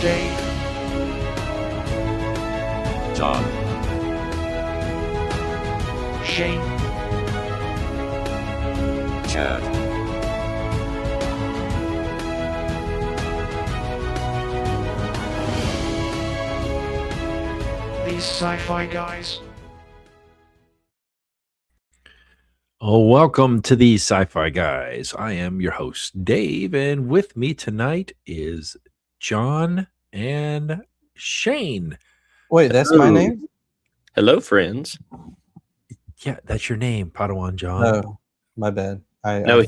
Dave, John, Shane, Chad, these sci-fi guys. Oh, welcome to the Sci-Fi Guys. I am your host, Dave, and with me tonight is John and Shane. Wait, that's my name? Hello, friends. Yeah, that's your name, Padawan John. Oh, my bad. I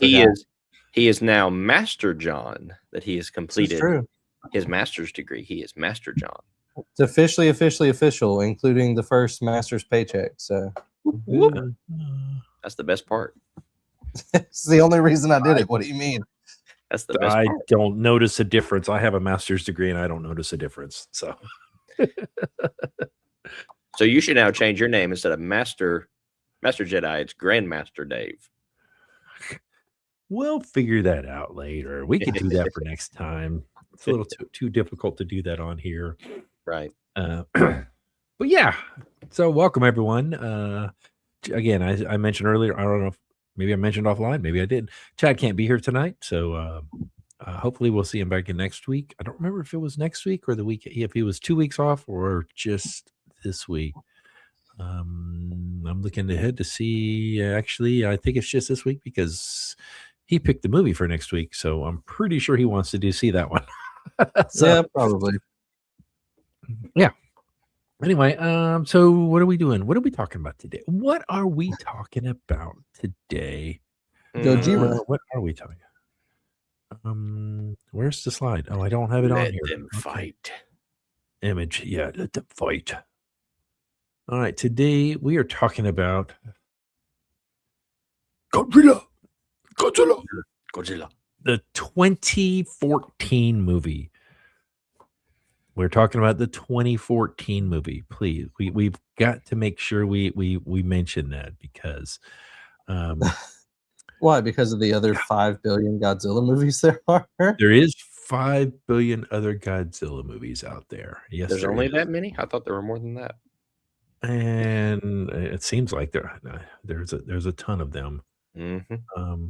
He is now Master John. That he has completed true. his master's degree. He is Master John. It's officially official, including the first master's paycheck. So That's the best part. it's the only reason I did it. What do you mean? That's the best I part. don't notice a difference. I have a master's degree, and I don't notice a difference. So, So you should now change your name instead of Master Jedi. It's Grandmaster Dave. we'll figure that out later. We can do that for next time. It's a little too difficult to do that on here. Right. But yeah, so welcome everyone. Again, I mentioned earlier, I don't know if maybe I mentioned offline, maybe I did. Chad can't be here tonight, so hopefully we'll see him back in next week. I don't remember if it was next week or the week, if he was 2 weeks off or just this week. I'm looking ahead to see. Actually, I think it's just this week because he picked the movie for next week, so I'm pretty sure he wants to see that one. Yeah, probably. Yeah. Anyway, so what are we doing? What are we talking about today? What are we talking about today? Gojira. What are we talking about? Where's the slide? Oh, I don't have it on Let here. them Okay. fight. Image. Yeah, let them fight. All right, today we are talking about Godzilla. Godzilla. The 2014 movie. We're talking about the 2014 movie. Please, we've got to make sure we mention that because Why? Because of the other 5 billion Godzilla movies there are? there is 5 billion other Godzilla movies out there. Yes, There's there only is. that many? I thought there were more than that. And it seems like there's a ton of them. Mm-hmm.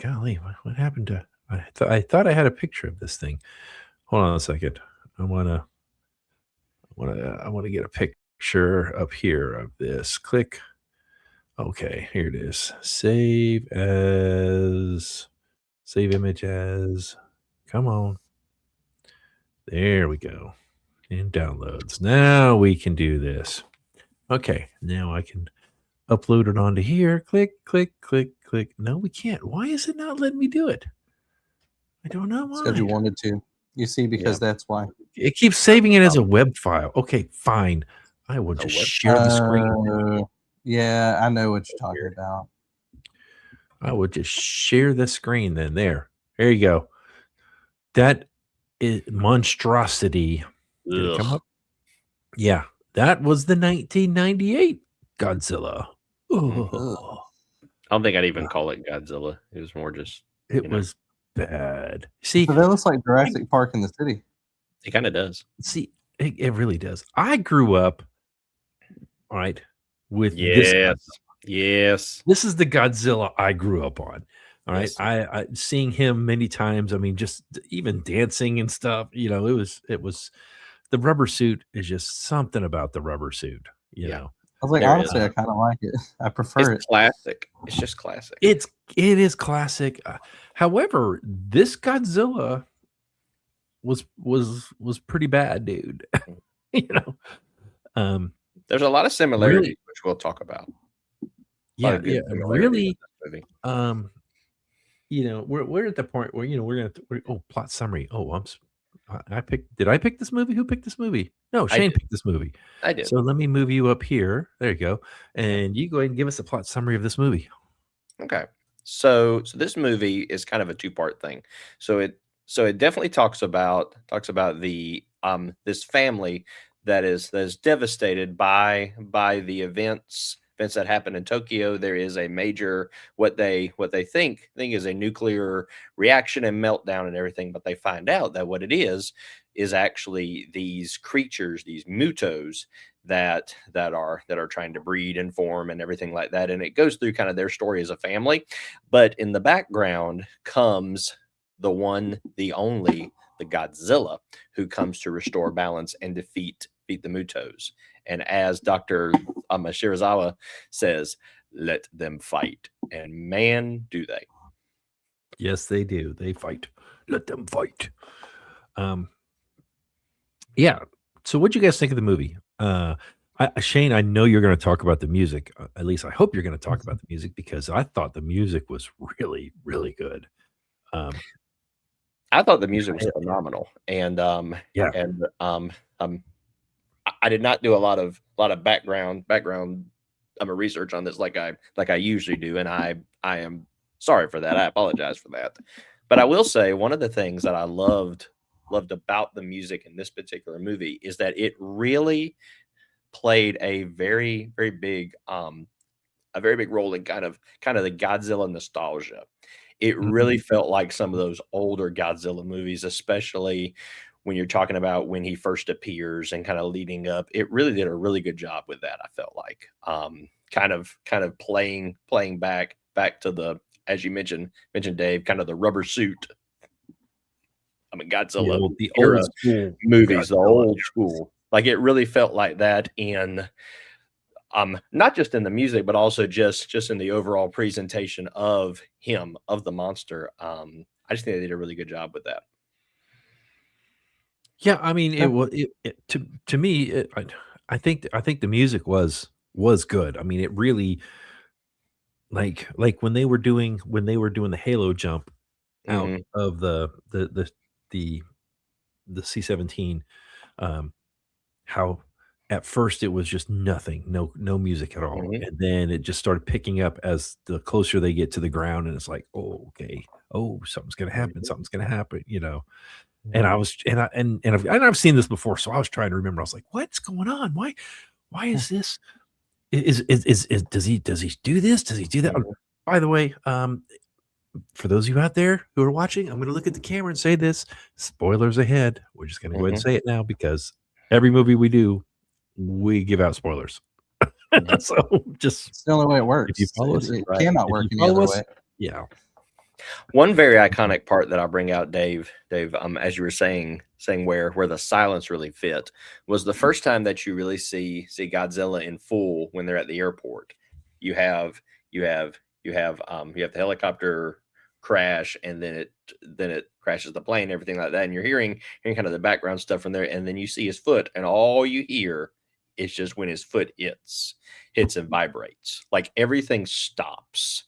Golly, what happened to? I thought I had a picture of this thing. Hold on a second. I want to get a picture up here of this. Click. Okay, here it is. Save image as. Come on. There we go. And downloads. Now we can do this. Okay, now I can upload it onto here. Click. No, we can't. Why is it not letting me do it? I don't know why. Because you wanted to. You see, because that's why. It keeps saving it as a web file. Okay, fine. I will just share the screen. Yeah, I know what you're talking about. I will just share the screen then. There you go. That is monstrosity. Did it come up? Yeah, that was the 1998 Godzilla. Oh, I don't think I'd even call it Godzilla. It was more just. it was bad. See, So that looks like Jurassic Park in the city. It kind of does. See, it really does. I grew up, all right, with this. Yes. This is the Godzilla I grew up on. All right. Yes. I seeing him many times. I mean, just even dancing and stuff, it was the rubber suit is just something about the rubber suit, you know. I was like, There honestly, is. I kind of like it. I prefer It's it. classic. It's just classic. It is classic. However, this Godzilla was pretty bad, dude. There's a lot of similarities, really, which we'll talk about. yeah, really. Movie. We're at the point where we're plot summary. Did I pick this movie? Who picked this movie? No, Shane picked this movie. I did. So let me move you up here. There you go. And you go ahead and give us a plot summary of this movie. Okay. So this movie is kind of a two-part thing. So it definitely talks about the this family that is devastated by the events that happen in Tokyo. There is a major what they think is a nuclear reaction and meltdown and everything, but they find out that what it is is actually these creatures, these mutos that are trying to breed and form and everything like that. And it goes through kind of their story as a family. But in the background comes the one, the only, the Godzilla, who comes to restore balance and defeat the mutos. And as Dr. Shirazawa says, let them fight. And man, do they. Yes, they do. They fight. Let them fight. Yeah. So what'd you guys think of the movie? Shane, I know you're going to talk about the music. At least I hope you're going to talk about the music, because I thought the music was really, really good. I thought the music was phenomenal. And yeah. And I did not do a lot of background research on this like I usually do, and I am sorry for that. I apologize for that. But I will say one of the things that I loved about the music in this particular movie is that it really played a very, very big role in kind of the Godzilla nostalgia. It really felt like some of those older Godzilla movies, especially when you're talking about when he first appears and kind of leading up. It really did a really good job with that. I felt like kind of playing back to the, as you mentioned Dave, kind of the rubber suit. I mean, Godzilla, the era old school movies, Godzilla, the old school. Like it really felt like that in not just in the music, but also just in the overall presentation of him, of the monster. I just think they did a really good job with that. Yeah, I mean, to me, I think the music was good. I mean, it really, like when they were doing the Halo jump out of the C-17, how at first it was just nothing, no music at all, and then it just started picking up as the closer they get to the ground, and it's like, oh, okay, oh, something's gonna happen, And I was, and I've seen this before, so I was trying to remember. I was like, "What's going on? Why is this? Is does he do this? Does he do that?" By the way, for those of you out there who are watching, I'm going to look at the camera and say this: spoilers ahead. We're just going to go ahead and say it now, because every movie we do, we give out spoilers. So it's the only way it works. If you follow us, it cannot work any other way. Yeah. One very iconic part that I'll bring out, Dave, as you were saying where the silence really fit, was the first time that you really see Godzilla in full when they're at the airport. You have the helicopter crash, and then it crashes the plane, everything like that, and you're hearing kind of the background stuff from there, and then you see his foot, and all you hear is just when his foot hits and vibrates, like everything stops.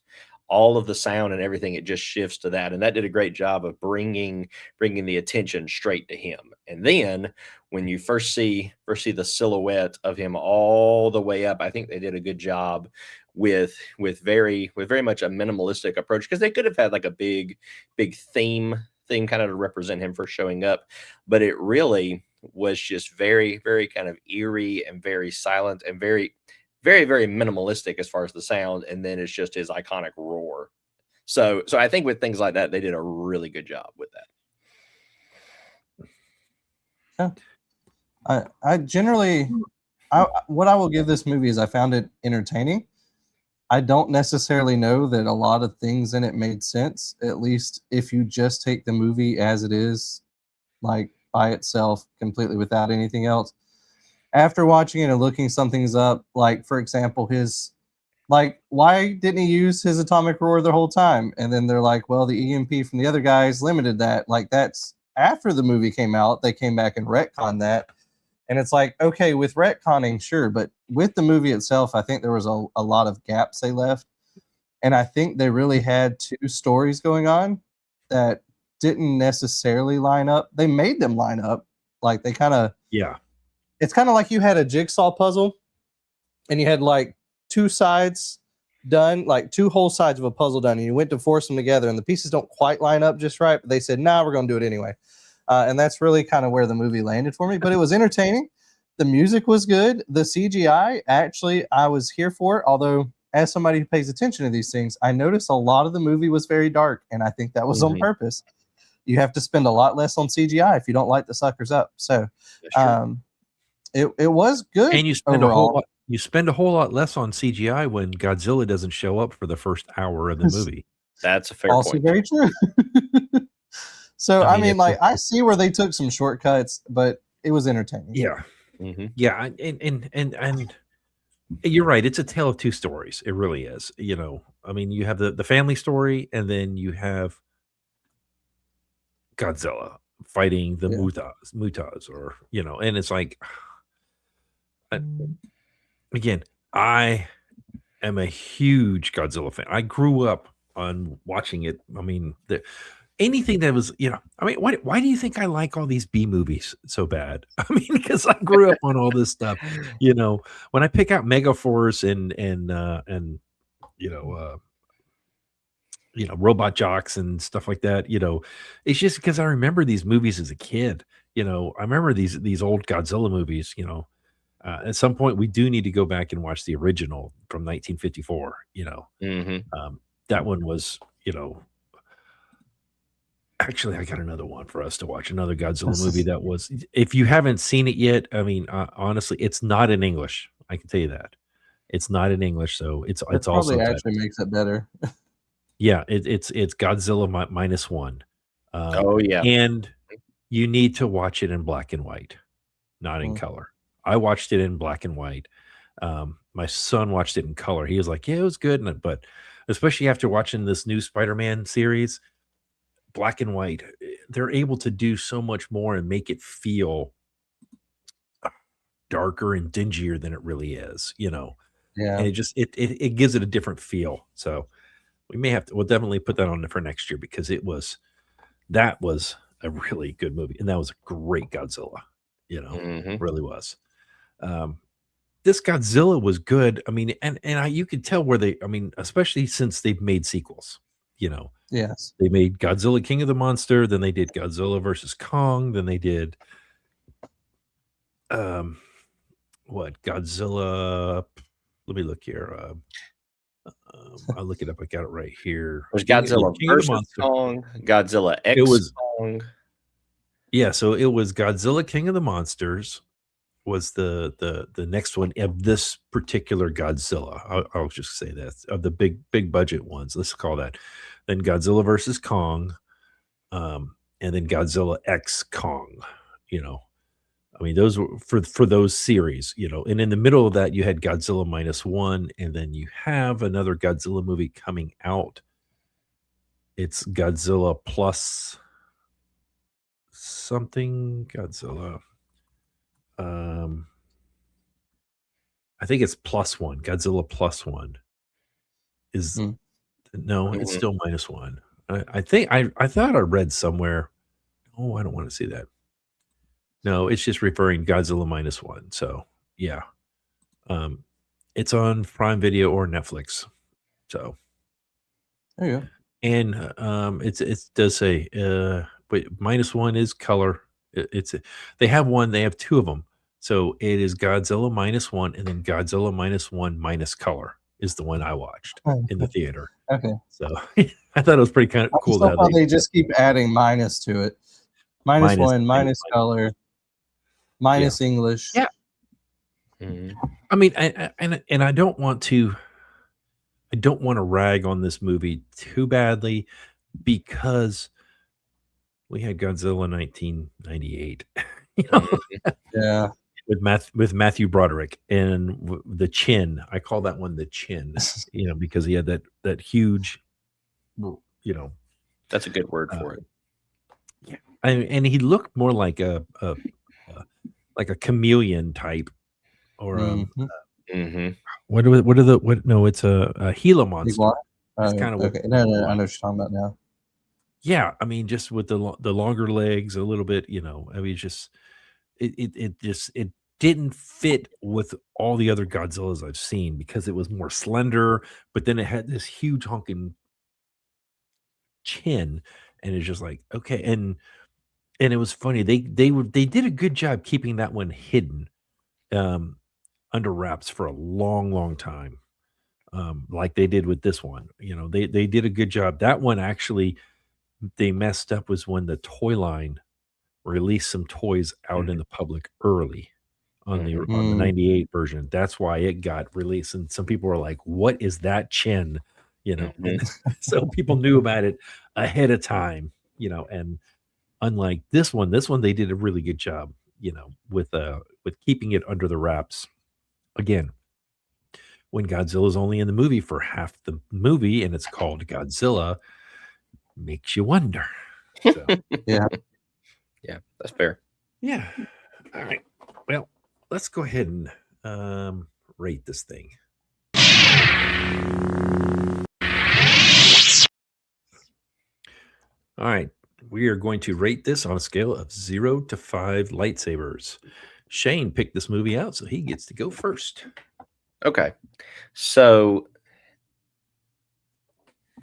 All of the sound and everything, it just shifts to that. And that did a great job of bringing the attention straight to him. And then when you first see the silhouette of him all the way up, I think they did a good job with very much a minimalistic approach, because they could have had like a big theme kind of to represent him for showing up. But it really was just very, very kind of eerie and very silent and very, very, very minimalistic as far as the sound, and then it's just his iconic roar. So I think with things like that, they did a really good job with that. Yeah. I generally, what I will give this movie is I found it entertaining. I don't necessarily know that a lot of things in it made sense, at least if you just take the movie as it is, like by itself, completely without anything else. After watching it and looking some things up, like, for example, why didn't he use his atomic roar the whole time? And then they're like, well, the EMP from the other guys limited that. Like, that's after the movie came out, they came back and retconned that. And it's like, okay, with retconning, sure. But with the movie itself, I think there was a lot of gaps they left. And I think they really had two stories going on that didn't necessarily line up. They made them line up. Like, they kind of... Yeah. It's kind of like you had a jigsaw puzzle and you had like two sides done, like two whole sides of a puzzle done, and you went to force them together and the pieces don't quite line up just right, but they said, nah, we're going to do it anyway. And that's really kind of where the movie landed for me, but it was entertaining. The music was good. The CGI, actually, I was here for it. Although, as somebody who pays attention to these things, I noticed a lot of the movie was very dark, and I think that was on purpose. you have to spend a lot less on CGI if you don't light the suckers up. So That's true. it was good. And you spend overall. a whole lot. You spend a whole lot less on CGI when Godzilla doesn't show up for the first hour of the movie. That's a fair Also point. very true. So I I mean, mean, it's like I see where they took some shortcuts, but it was entertaining. Yeah, hmm yeah, and you're right. It's a tale of two stories. It really is. You know, I mean, you have the family story, and then you have Godzilla fighting the Yeah. Mutas, or and it's like, again, I am a huge Godzilla fan. I grew up on watching it. I mean, anything that was, I mean, why do you think I like all these B movies so bad? I mean, because I grew up on all this stuff. When I pick out Megaforce and Robot Jocks and stuff like that, it's just because I remember these movies as a kid. I remember these old Godzilla movies. At some point, we do need to go back and watch the original from 1954. hmm That one was, actually, I got another one for us to watch. Another Godzilla movie that was. If you haven't seen it yet, I mean, honestly, it's not in English. I can tell you that it's not in English, so it's That all probably subtitled. actually makes it better. Yeah, it's Godzilla -1. Oh yeah. And you need to watch it in black and white, not in Mm. color. I watched it in black and white. My son watched it in color. He was like, "Yeah, it was good," but especially after watching this new Spider-Man series, black and white, they're able to do so much more and make it feel darker and dingier than it really is. And Yeah. it just it gives it a different feel. So we'll definitely put that on for next year, because that was a really good movie, and that was a great Godzilla. hmm Really was. This Godzilla was good. I mean, you could tell where I mean, especially since they've made sequels. Yes. They made Godzilla King of the Monster, then they did Godzilla versus Kong, then they did what Godzilla. Let me look here. I'll look it up. I got it right here. There's Godzilla King of the versus Monster. Kong, Godzilla X It was Kong. Yeah, so it was Godzilla King of the Monsters was the next one of this particular Godzilla. I'll just say that, of the big budget ones. Let's call that. Then Godzilla versus Kong, and then Godzilla X Kong. I mean, those were for those series. And in the middle of that, you had Godzilla -1, and then you have another Godzilla movie coming out. It's Godzilla plus something Godzilla. I think it's +1. Godzilla +1 is Hmm. no, it's Mhm. still -1. I think I thought I read somewhere. Oh, I don't want to see that. No, it's just referring Godzilla -1. So yeah, it's on Prime Video or Netflix. So There you go. and it does say but -1 is color. They have two of them. So it is Godzilla -1, and then Godzilla -1 minus color is the one I watched in the theater. Okay. So I thought it was pretty kind of I cool just love how how they just keep adding minus to it. Minus, -1, minus, minus color, minus English. Yeah. Mhm. I mean, and I don't want to rag on this movie too badly, because we had Godzilla 1998. Yeah. With Matthew Broderick and the chin. I call that one the chin, because he had that huge, That's a good word for it. yeah. And he looked more like a chameleon type, or Mhm. hmm no, it's a Gila monster. Iguana? That's kind of what. Okay. No, I know what you're talking about now. Yeah, I mean, just with the longer legs, a little bit, I mean, just it didn't fit with all the other Godzillas I've seen, because it was more slender, but then it had this huge honking chin, and it's just like, okay. And it was funny. They did a good job keeping that one hidden under wraps for a long time, like they did with this one. They did a good job. That one actually they messed up was when the toy line released some toys out in the public early on the Mhm. on the Mm. 98 version. That's why it got released. And some people were like, what is that chin? You know, and so people knew about it ahead of time, you know, and unlike this one they did a really good job, you know, with keeping it under the wraps. Again, when Godzilla's only in the movie for half the movie and it's called Godzilla, makes you wonder. So, Yeah. Yeah, that's fair. yeah. All right. Well, let's go ahead and rate this thing. All right. We are going to rate this on a scale of 0 to 5 lightsabers. Shane picked this movie out, so he gets to go first. Okay. So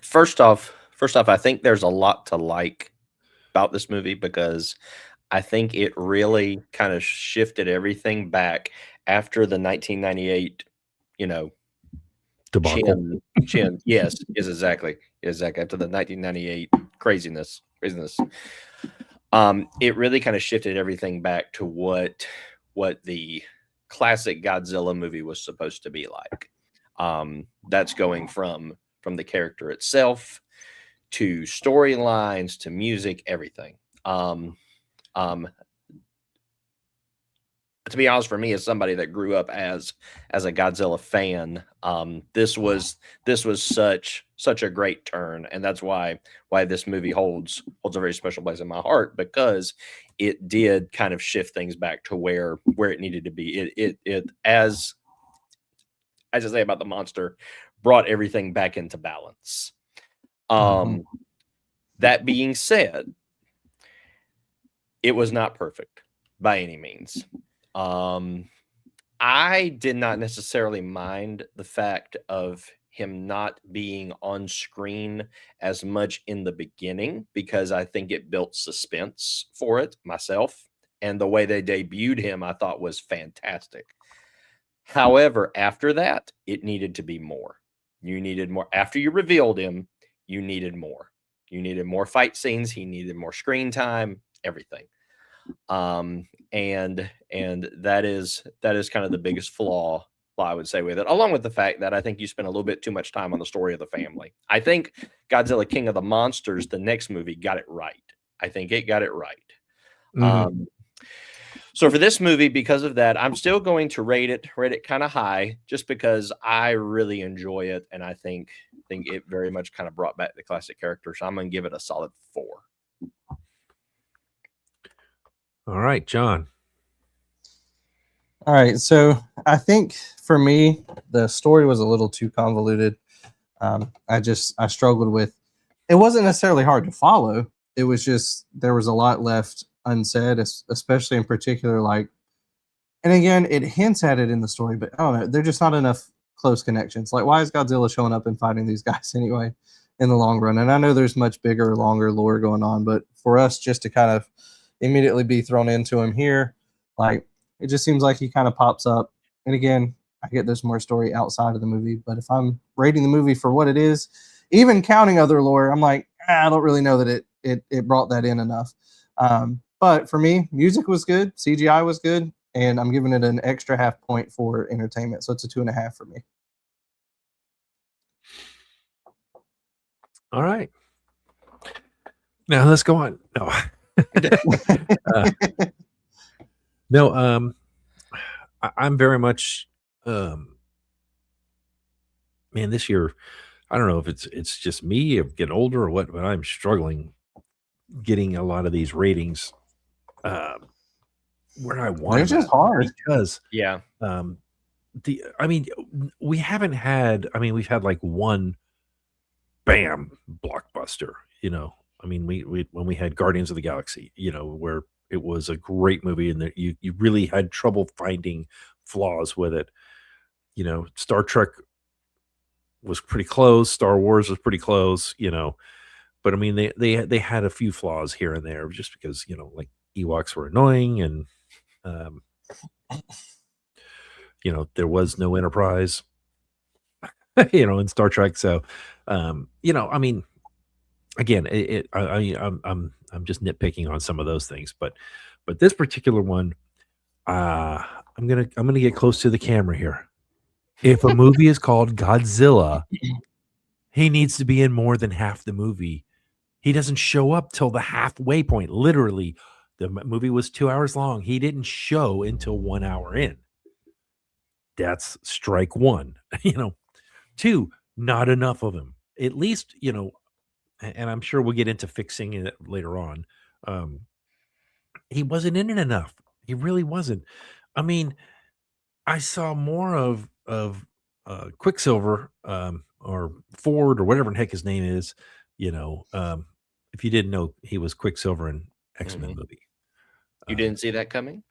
first off, I think there's a lot to like about this movie because I think it really kind of shifted everything back after the 1998, you know, Debacle. chin. Yes, is exactly after the 1998 craziness. It really kind of shifted everything back to what the classic Godzilla movie was supposed to be like. That's going from the character itself to storylines to music, everything. To be honest, for me, as somebody that grew up as a Godzilla fan, this was such a great turn, and that's why this movie holds a very special place in my heart, because it did kind of shift things back to where it needed to be. It as I say about the monster, brought everything back into balance. That being said, it was not perfect by any means. I did not necessarily mind the fact of him not being on screen as much in the beginning, because I think it built suspense for it myself. And the way they debuted him, I thought was fantastic. However, after that, it needed to be more. You needed more. After you revealed him, you needed more. You needed more fight scenes. He needed more screen time, everything. And that is kind of the biggest flaw I would say with it, along with the fact that I think you spent a little bit too much time on the story of the family. I think Godzilla King of the Monsters, the next movie, got it right. I think it got it right. So for this movie, because of that, I'm still going to rate it kind of high, just because I really enjoy it, and I think it very much kind of brought back the classic character. So I'm going to give it a solid 4. All right, John. All right. So I think for me, the story was a little too convoluted. I struggled with. It wasn't necessarily hard to follow. It was just there was a lot left unsaid, especially in particular, like, and again, it hints at it in the story, but I don't know. There're just not enough close connections. Like, why is Godzilla showing up and fighting these guys anyway in the long run? And I know there's much bigger, longer lore going on, but for us just to kind of immediately be thrown into him here, like, it just seems like he kind of pops up. And again, I get there's more story outside of the movie, but if I'm rating the movie for what it is, even counting other lore, I'm like, I don't really know that it brought that in enough. But for me, music was good, CGI was good, and I'm giving it an extra half point for entertainment. So it's a 2.5 for me. All right. Now let's go on. No. No, I'm very much man, this year, I don't know if it's just me getting older or what, but I'm struggling getting a lot of these ratings where I want It's them just hard. because Yeah. we've had like one bam blockbuster, you know. I mean, we when we had Guardians of the Galaxy, you know, where it was a great movie and that you really had trouble finding flaws with it. You know, Star Trek was pretty close, Star Wars was pretty close, you know. But I mean, they had a few flaws here and there just because, you know, like Ewoks were annoying and you know, there was no Enterprise, you know, in Star Trek. So you know, I mean, again, I'm just nitpicking on some of those things, but this particular one, I'm gonna get close to the camera here. If a movie is called Godzilla, he needs to be in more than half the movie. He doesn't show up till the halfway point. Literally, the movie was 2 hours long. He didn't show until 1 hour in. That's strike one. Two, not enough of him. At least, and I'm sure we'll get into fixing it later on. He wasn't in it enough. He really wasn't. I mean, I saw more of Quicksilver or Ford or whatever the heck his name is. If you didn't know, he was Quicksilver in X-Men movie. You didn't see that coming?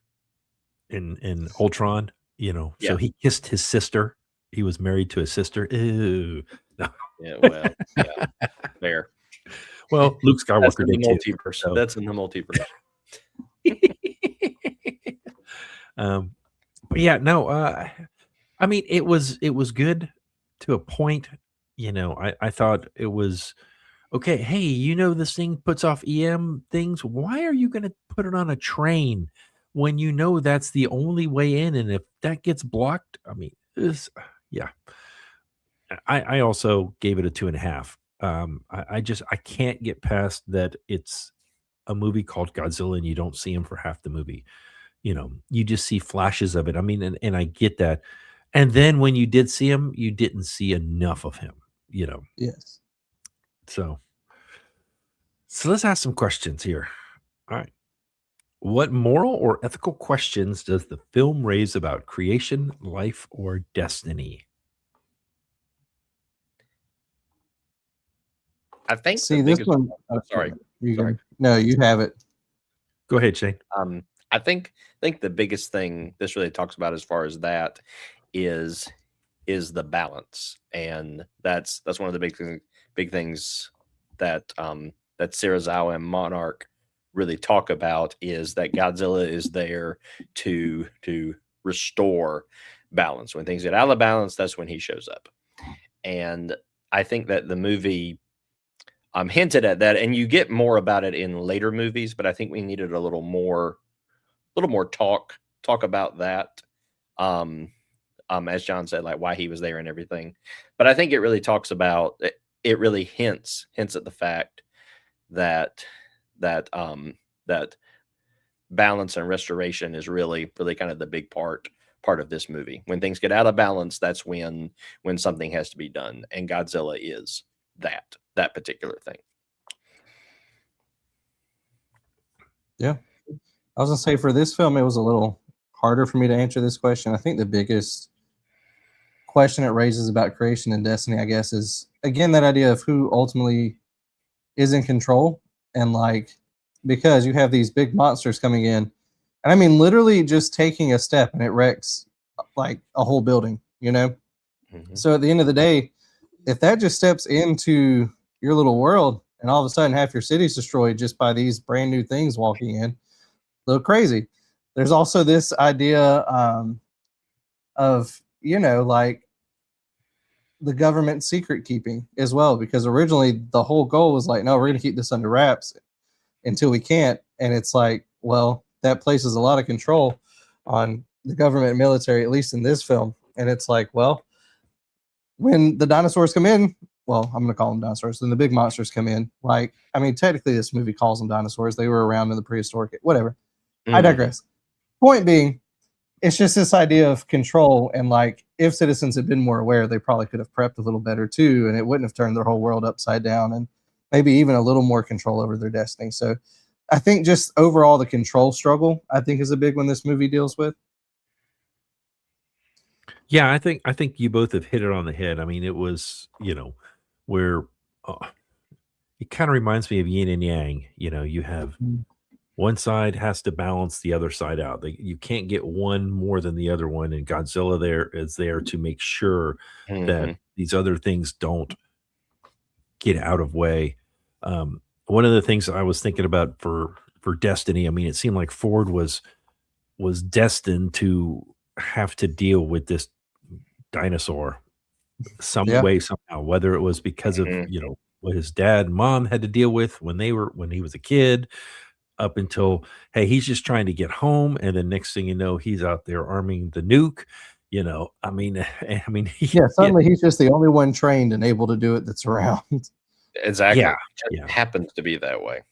In Ultron, Yeah. So he kissed his sister. He was married to his sister. Ew. No. Yeah, well, yeah, fair. Well, Luke That's Skywalker in the did too. multiverse. so- That's in the multiverse. But yeah, no, I mean, it was good to a point. I thought it was okay. Hey, this thing puts off EM things. Why are you going to put it on a train when you know that's the only way in? And if that gets blocked, I mean, yeah. I also gave it a 2.5. I can't get past that. It's a movie called Godzilla and you don't see him for half the movie. You just see flashes of it. I mean, and I get that. And then when you did see him, you didn't see enough of him, Yes. So let's ask some questions here. All right. What moral or ethical questions does the film raise about creation, life, or destiny? I think See, the this biggest, one. sorry. Sorry. No, you have it. Go ahead, Shane. I think the biggest thing this really talks about as far as that is the balance, and that's one of the big things that that Serizawa and Monarch really talk about, is that Godzilla is there to restore balance. When things get out of balance, that's when he shows up. And I think that the movie hinted at that, and you get more about it in later movies, but I think we needed a little more talk about that. As John said, like why he was there and everything. But I think it really talks about it really hints at the fact that that balance and restoration is really kind of the big part of this movie. When things get out of balance, that's when something has to be done, and Godzilla is that particular thing. Yeah. I was gonna say, for this film, it was a little harder for me to answer this question. I think the biggest question it raises about creation and destiny, I guess, is again that idea of who ultimately is in control. And because you have these big monsters coming in, and I mean literally just taking a step and it wrecks like a whole building, Mm-hmm. So at the end of the day, if that just steps into your little world and all of a sudden half your city's destroyed just by these brand new things walking in, a little crazy. There's also this idea of the government secret keeping as well, because originally the whole goal was like, no, we're going to keep this under wraps until we can't. And it's like, well, that places a lot of control on the government and military, at least in this film. And it's like, well, when the dinosaurs come in, well, I'm going to call them dinosaurs, then the big monsters come in. Technically this movie calls them dinosaurs. They were around in the prehistoric, whatever. I digress. Point being, it's just this idea of control, and if citizens had been more aware, they probably could have prepped a little better too, and it wouldn't have turned their whole world upside down, and maybe even a little more control over their destiny. So I think just overall the control struggle, I think, is a big one this movie deals with. Yeah, I think you both have hit it on the head. I mean, it was, where it kind of reminds me of yin and yang. You have one side has to balance the other side out. You can't get one more than the other one, and Godzilla is there to make sure that these other things don't get out of way. One of the things I was thinking about for Destiny, I mean, it seemed like Ford was destined to have to deal with this dinosaur some way, somehow, whether it was because of what his dad and mom had to deal with when he was a kid, up until, hey, he's just trying to get home, and then next thing you know, he's out there arming the nuke. I mean, Suddenly he's just the only one trained and able to do it that's around. Exactly. Yeah, Just yeah. happens to be that way.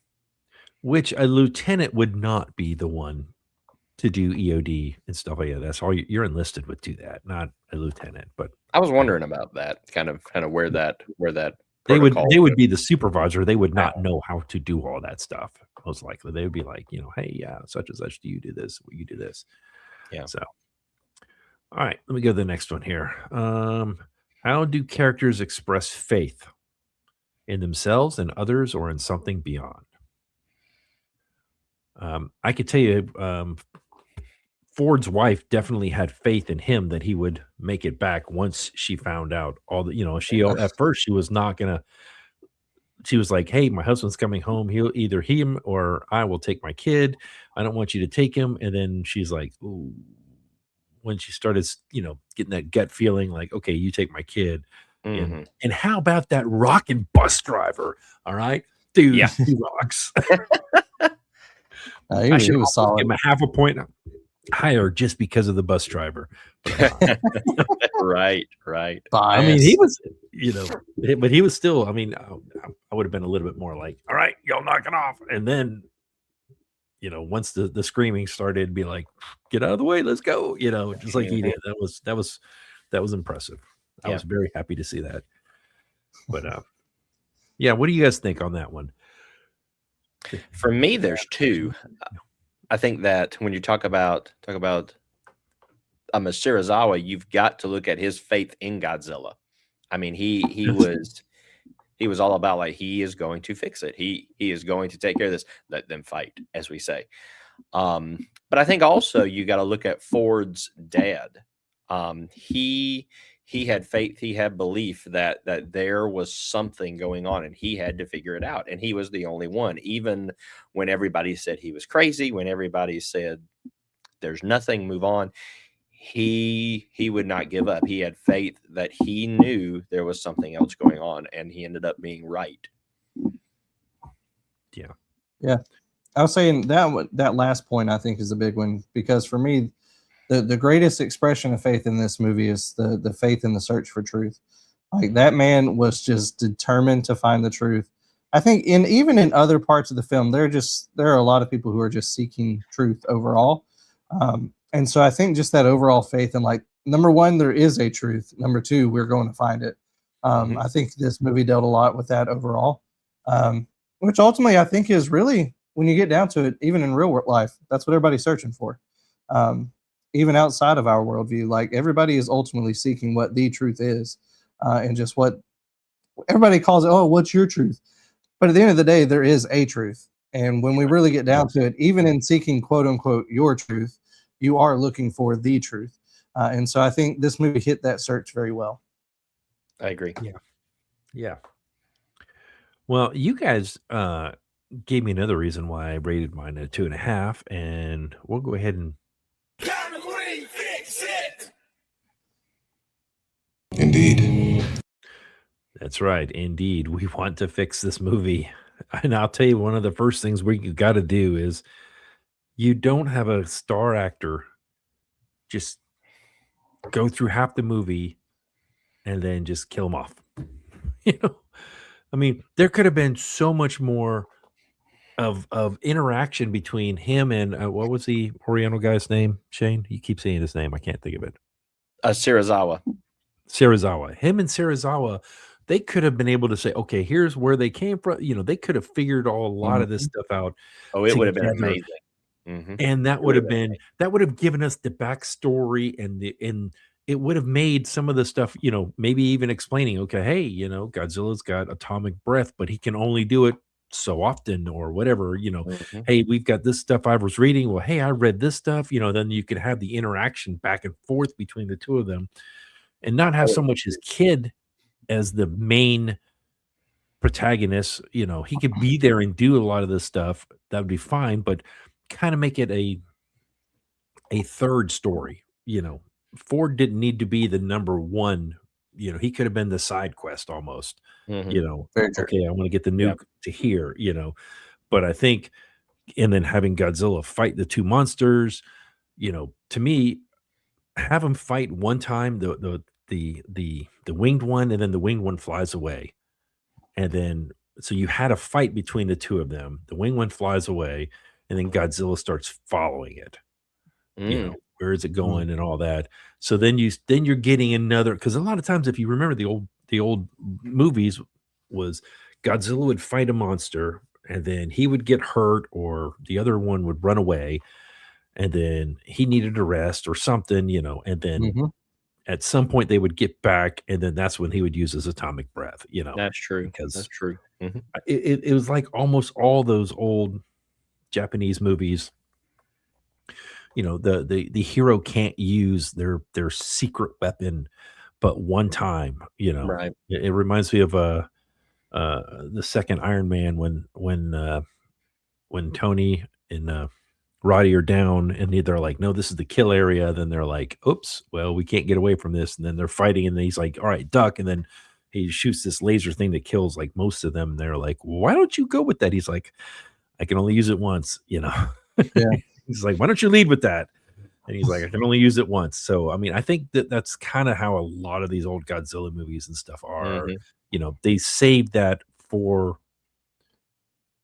Which a lieutenant would not be the one to do EOD and stuff like that. That's all you're enlisted with, do that, not a lieutenant. But I was wondering about that, kind of where that they would protocol be the supervisor. They would not know how to do all that stuff. Most likely, they would be like, hey, yeah, such and such. Do you do this? Will you do this? Yeah. So, all right, let me go to the next one here. How do characters express faith in themselves and others, or in something beyond? I could tell you, Ford's wife definitely had faith in him that he would make it back once she found out all the, she at first she was not gonna. She was like, "Hey, my husband's coming home. He'll either him or I will take my kid. I don't want you to take him." And then she's like, "Ooh," when she started, getting that gut feeling, like, "Okay, you take my kid." Mhm. And how about that rockin' bus driver? All right, dude, Yeah. he rocks. He I should was solid. give him a half a point higher just because of the bus driver. Right. I mean, he was, but he was still. I mean, I would have been a little bit more like, "All right, y'all knock it off," and then, once the screaming started, be like, "Get out of the way, let's go!" Just like he did. That was impressive. I was very happy to see that. But yeah, what do you guys think on that one? For me, there's two. I think that when you talk about Serizawa, you've got to look at his faith in Godzilla. I mean, he was all about, like, he is going to fix it. He is going to take care of this. Let them fight, as we say. But I think also you got to look at Ford's dad. He had faith, he had belief that there was something going on, and he had to figure it out. And he was the only one, even when everybody said he was crazy, when everybody said there's nothing, move on. He would not give up. He had faith that he knew there was something else going on, and he ended up being right. Yeah. I was saying that last point I think is a big one, because for me, the greatest expression of faith in this movie is the faith in the search for truth. Like, that man was just determined to find the truth. I think even in other parts of the film, there are a lot of people who are just seeking truth overall. And so I think just that overall faith in, like, number one, there is a truth. Number two, we're going to find it. I think this movie dealt a lot with that overall, which ultimately I think is really, when you get down to it, even in real life, that's what everybody's searching for. Even outside of our worldview, like, everybody is ultimately seeking what the truth is, and just what everybody calls it. Oh, what's your truth? But at the end of the day, there is a truth. And when we really get down to it, even in seeking quote unquote your truth, you are looking for the truth. And so I think this movie hit that search very well. I agree. Yeah. Well, you guys gave me another reason why I rated mine at 2.5, and we'll go ahead and. Indeed. That's right. Indeed. We want to fix this movie. And I'll tell you, one of the first things we got to do is, you don't have a star actor just go through half the movie and then just kill him off. I mean, there could have been so much more of interaction between him and what was the Oriental guy's name? Shane, you keep saying his name. I can't think of it. Serizawa. Him and Serizawa, they could have been able to say, okay, here's where they came from. They could have figured a lot of this stuff out. Oh, it would have been amazing. And that would have given us the backstory, and it would have made some of the stuff, maybe even explaining, okay, hey, Godzilla's got atomic breath, but he can only do it so often, or whatever, hey, we've got this stuff I was reading. Well, hey, I read this stuff, then you could have the interaction back and forth between the two of them, and not have so much his kid as the main protagonist. He could be there and do a lot of this stuff. That would be fine, but kind of make it a third story. Ford didn't need to be the number one he could have been the side quest almost. Mhm. Very true. Okay, I want to get the Yeah. nuke to here, but I think, and then having Godzilla fight the two monsters, to me, have them fight one time, the winged one, and then the winged one flies away. And then, so you had a fight between the two of them. The winged one flies away, and then Godzilla starts following it. Mm. Where is it going and all that. So then you're getting another, because a lot of times, if you remember the old movies, was Godzilla would fight a monster and then he would get hurt or the other one would run away and then he needed a rest or something, and then Mhm. at some point they would get back and then that's when he would use his atomic breath, That's true. because That's true. Mhm. it was like almost all those old Japanese movies. The hero can't use their secret weapon but one time. Right. It reminds me of the second Iron Man when Tony and Roddy are down and they're like, no, this is the kill area. Then they're like, oops, well, we can't get away from this. And then they're fighting and then he's like, all right, duck. And then he shoots this laser thing that kills like most of them. And they're like, why don't you go with that? He's like, I can only use it once, Yeah. He's like, why don't you lead with that? And he's like, I can only use it once. So, I mean, I think that's kind of how a lot of these old Godzilla movies and stuff are. Mhm. They saved that for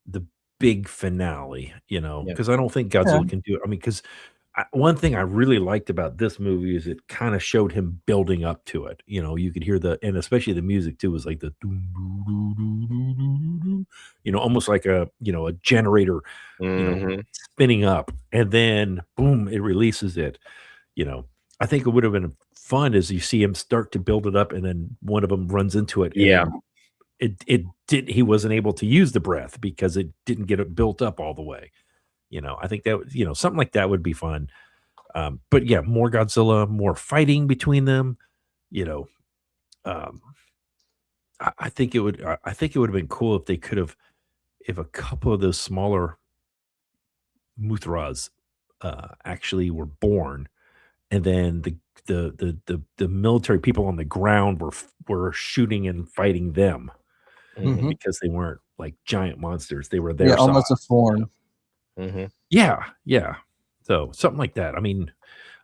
the big finale, Yeah. because I don't think Godzilla can do it. I mean, because one thing I really liked about this movie is it kind of showed him building up to it. You could hear and especially the music too was like the, almost like a generator, Mhm. spinning up, and then boom, it releases it. I think it would have been fun as you see him start to build it up, and then one of them runs into it. And Yeah. then he wasn't able to use the breath because it didn't get it built up all the way. I think that something like that would be fun. But yeah, more Godzilla, more fighting between them. Um, I think it would. I think it would have been cool if they could have, if a couple of those smaller Muthras actually were born, and then the military people on the ground were shooting and fighting them Mhm. because they weren't like giant monsters; they were their Yeah, almost a size. form. Mhm. Yeah, yeah. So something like that. I mean,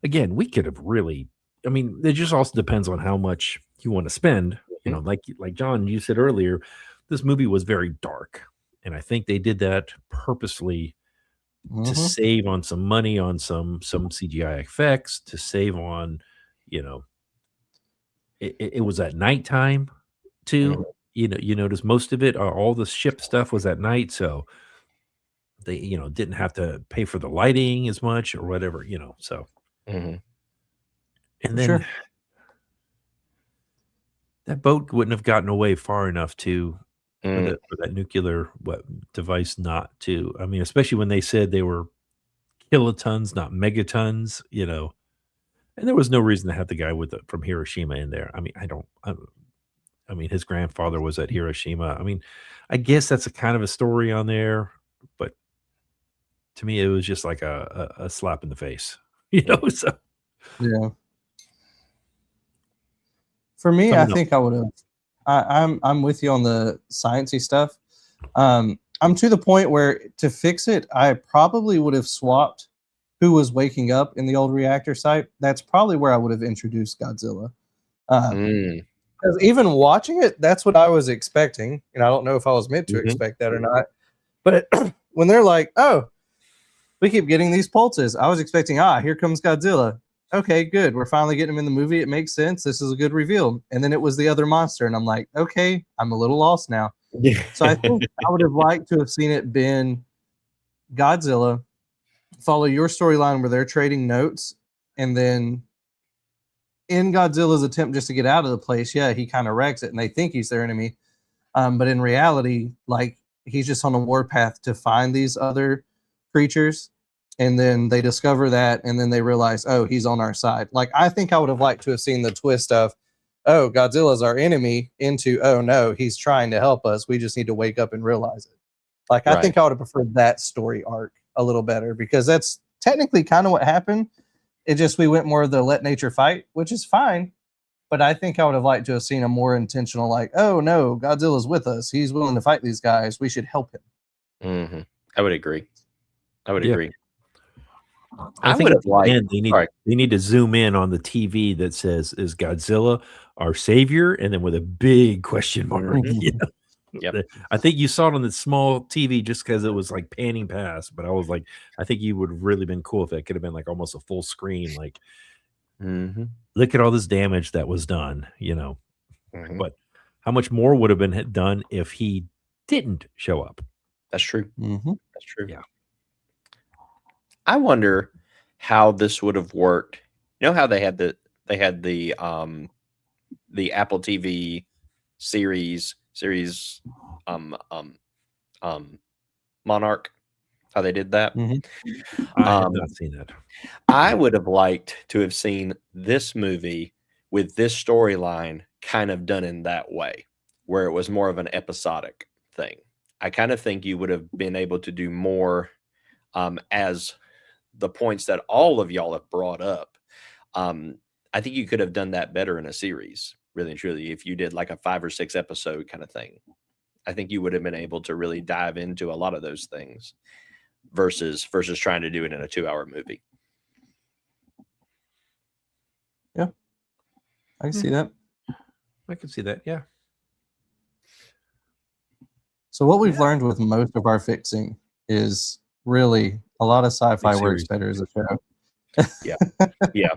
again, we could have really. I mean, it just also depends on how much you want to spend. Like John, you said earlier, this movie was very dark, and I think they did that purposely to Mhm. save on some money on some CGI effects, to save on, you know, it was at nighttime too. Mhm. You notice most of it, all the ship stuff was at night, so they didn't have to pay for the lighting as much or whatever. So Mhm. and Sure. then that boat wouldn't have gotten away far enough to Mm. for that nuclear device not to. I mean, especially when they said they were kilotons, not megatons. And there was no reason to have the guy from Hiroshima in there. I mean, I mean, his grandfather was at Hiroshima. I mean, I guess that's a kind of a story on there, but to me, it was just like a slap in the face, So Yeah. For me, I someone else. think I would have. I'm with you on the sciencey stuff. I'm to the point where to fix it, I probably would have swapped who was waking up in the old reactor site. That's probably where I would have introduced Godzilla. Mm. Because even watching it, that's what I was expecting, and I don't know if I was meant to Mhm. expect that or not. But when they're like, "Oh, we keep getting these pulses," I was expecting, here comes Godzilla. Okay, good. We're finally getting him in the movie. It makes sense. This is a good reveal. And then it was the other monster, and I'm like, okay, I'm a little lost now. So I think I would have liked to have seen it been Godzilla, follow your storyline where they're trading notes, and then in Godzilla's attempt just to get out of the place, he kind of wrecks it, and they think he's their enemy. But in reality, like he's just on a warpath to find these other creatures, and then they discover that, and then they realize, oh, he's on our side. Like I think I would have liked to have seen the twist of, oh, Godzilla's our enemy, into, oh no, he's trying to help us. We just need to wake up and realize it. Like I Right. think I would have preferred that story arc a little better, because that's technically kind of what happened. It just we went more of the let nature fight, which is fine. But I think I would have liked to have seen a more intentional, like, oh no, Godzilla's with us. He's willing to fight these guys. We should help him. Mm-hmm. I would agree. I would Yeah. agree. I I think would at have the liked. end, they need to zoom in on the TV that says, "Is Godzilla our savior?" And then with a big question mark. You know? Yep. I think you saw it on the small TV just because it was like panning past. But I was like, I think you would have really been cool if it could have been like almost a full screen. Like, Mm-hmm. look at all this damage that was done. You know, Mm-hmm. but how much more would have been done if he didn't show up? That's true. Mm-hmm. That's true. Yeah. I wonder how this would have worked. You know how they had the Apple TV series Monarch, how they did that. I have not seen that. I would have liked to have seen this movie with this storyline kind of done in that way, where it was more of an episodic thing. I kind of think you would have been able to do more as the points that all of y'all have brought up. I think you could have done that better in a series, really and truly, if you did like a 5 or 6 episode kind of thing. I think you would have been able to really dive into a lot of those things versus trying to do it in a 2-hour movie. Yeah, I can see that. I can see that. Yeah. So what we've learned with most of our fixing is really a lot of sci-fi Big works series. better as a show. Yeah.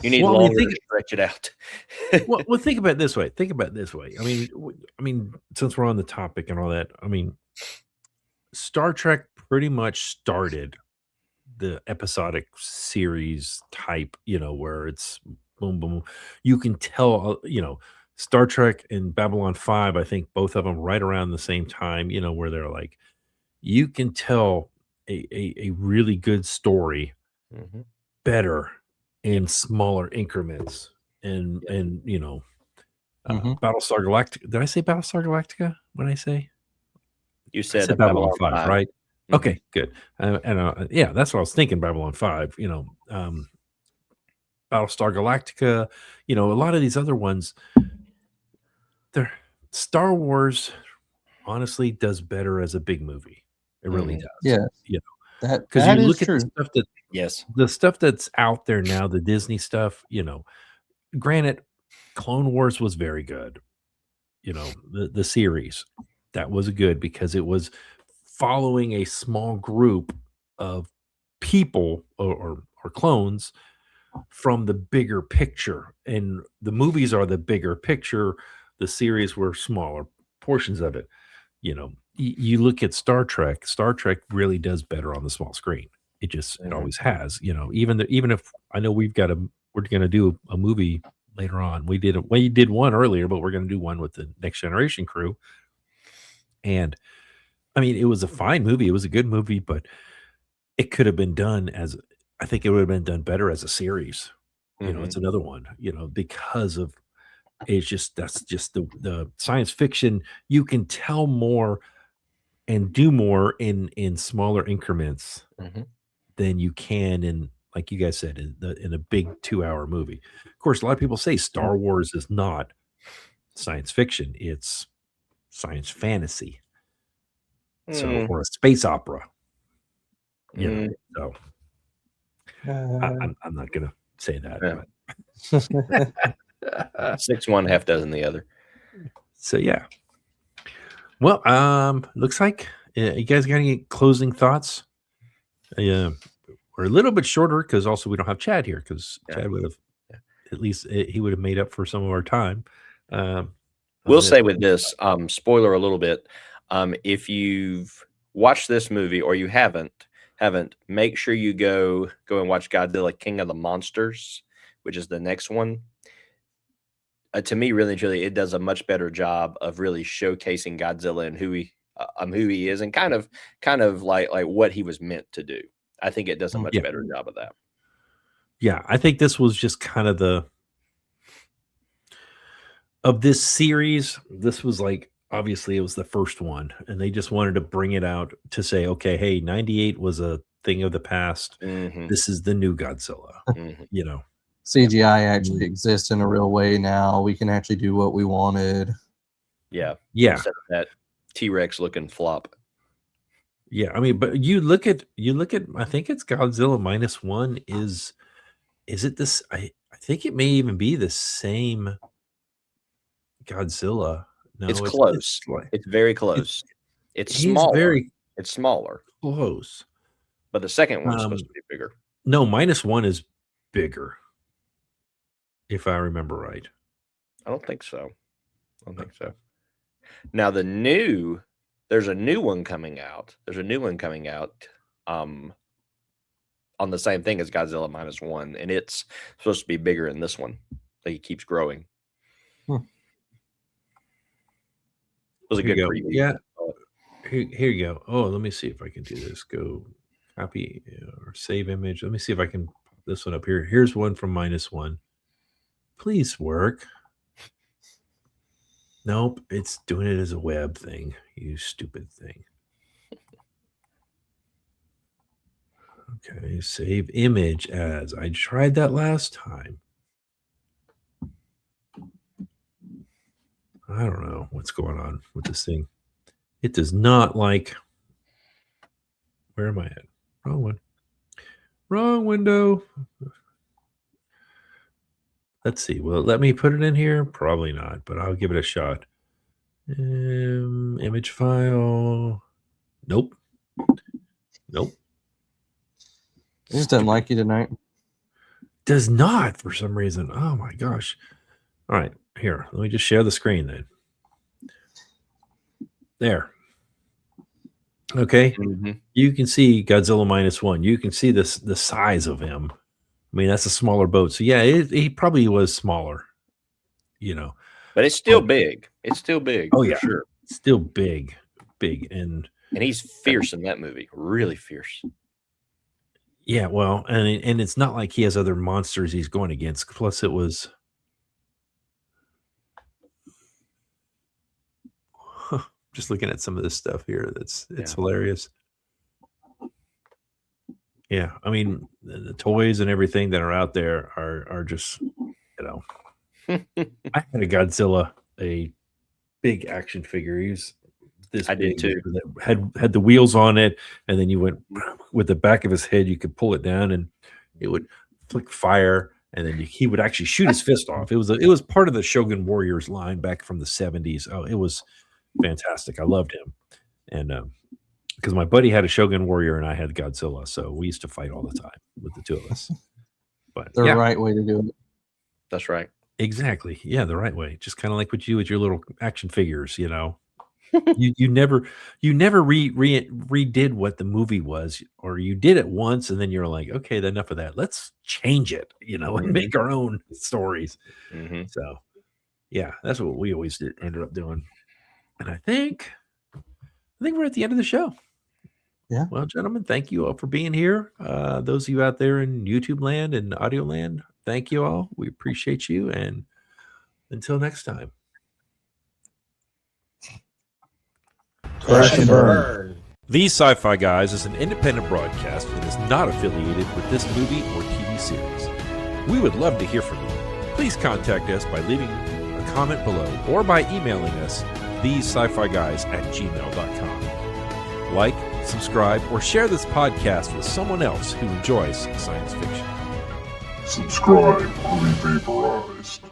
You need Well, I mean, longer to stretch it out. well, think about it this way. I mean, since we're on the topic and all that, I mean, Star Trek pretty much started the episodic series type, you know, where it's boom, boom. You can tell, you know, Star Trek and Babylon 5, I think both of them right around the same time, you know, where they're like, you can tell a really good story Mhm. better in smaller increments. And you know, Battlestar Galactica. Did I say Battlestar Galactica? What did I say? You I said said Babylon 5, 5. right? Mhm. Okay, good. Yeah, that's what I was thinking. Babylon 5. You know, Battlestar Galactica. You know, a lot of these other ones. They're Star Wars. Honestly, does better as a big movie. It really does. Yeah, You know, that because you is look at true. the stuff that's out there now, the Disney stuff. You know, granted, Clone Wars was very good. You know, the series that was good because it was following a small group of people or clones from the bigger picture, and the movies are the bigger picture. The series were smaller portions of it. You know, you look at Star Trek really does better on the small screen. It always has. You know, even if I know we're going to do a movie later on. We did one earlier, but we're going to do one with the Next Generation crew. And I mean, it was a fine movie. It was a good movie, but it could have been done I think it would have been done better as a series. You know, it's another one, you know, because of that's just the science fiction. You can tell more and do more in smaller increments than you can in, like you guys said, in a big 2-hour movie. Of course, a lot of people say Star Wars is not science fiction; it's science fantasy, or a space opera. You know, so I'm not gonna say that. Yeah. But 6 one, half dozen the other. so yeah. Well, looks like you guys got any closing thoughts? Yeah, we're a little bit shorter because also we don't have Chad here because Chad would have at least he would have made up for some of our time. We'll say with this, spoiler a little bit. If you've watched this movie or you haven't, make sure you go and watch Godzilla King of the Monsters, which is the next one. To me, really and truly, it does a much better job of really showcasing Godzilla and who he is, and kind of like what he was meant to do. I think it does a much better job of that. Yeah, I think this was just kind of of this series. This was like, obviously it was the first one, and they just wanted to bring it out to say, okay, hey, 98 was a thing of the past. This is the new Godzilla. You know, CGI actually exists in a real way now. We can actually do what we wanted. Yeah. Yeah. Instead of that T-Rex looking flop. Yeah, I mean, but you look at I think it's Godzilla -1 is it this I think it may even be the same Godzilla. No, It's close. It's very close. It's he's smaller. very It's smaller. close. But the second one's supposed to be bigger. No, -1 is bigger. If I remember right. I don't think so. Now there's a new one coming out. On the same thing as Godzilla -1, and it's supposed to be bigger in this one. Like it keeps growing. It was a Here good you go. preview. Yeah. Here you go. Oh, let me see if I can do this. Go copy or save image. Let me see if I can pop this one up here. Here's one from -1. Please work. Nope, it's doing it as a web thing. You stupid thing. Okay, save image as. I tried that last time. I don't know what's going on with this thing. It does not like. Where am I at? Wrong one. Wrong window. Let's see. Will it let me put it in here? Probably not, but I'll give it a shot. Image file. Nope. It just doesn't like you tonight. Does not for some reason. Oh my gosh. All right. Here, let me just share the screen then. There. Okay. You can see Godzilla -1. You can see the size of him. I mean, that's a smaller boat. So yeah, he probably was smaller, But it's still big. It's still big. Oh for yeah, sure. Still big, and he's fierce in that movie. Really fierce. Yeah, well, and it's not like he has other monsters he's going against. Plus, it was just looking at some of this stuff here. It's hilarious. Yeah, I mean, the toys and everything that are out there are just, I had a Godzilla, a big action figure. He's this I did big, too. that had the wheels on it, and then you went with the back of his head. You could pull it down, and it would flick fire, and then he would actually shoot his fist off. It was part of the Shogun Warriors line back from the 70s. Oh, it was fantastic. I loved him, and because my buddy had a Shogun Warrior and I had Godzilla, so we used to fight all the time with the two of us. But The right way to do it. That's right. Exactly. Yeah, the right way. Just kind of like what you with your little action figures, you never redid what the movie was, or you did it once and then you're like, okay, enough of that. Let's change it, and make our own stories. So yeah, that's what we always ended up doing. And I think we're at the end of the show. Yeah. Well, gentlemen, thank you all for being here. Those of you out there in YouTube land and audio land, thank you all. We appreciate you. And until next time. Crash and burn. These Sci-Fi Guys is an independent broadcast and is not affiliated with this movie or TV series. We would love to hear from you. Please contact us by leaving a comment below or by emailing us TheseSciFiGuys@gmail.com. Like, subscribe, or share this podcast with someone else who enjoys science fiction. Subscribe or be vaporized.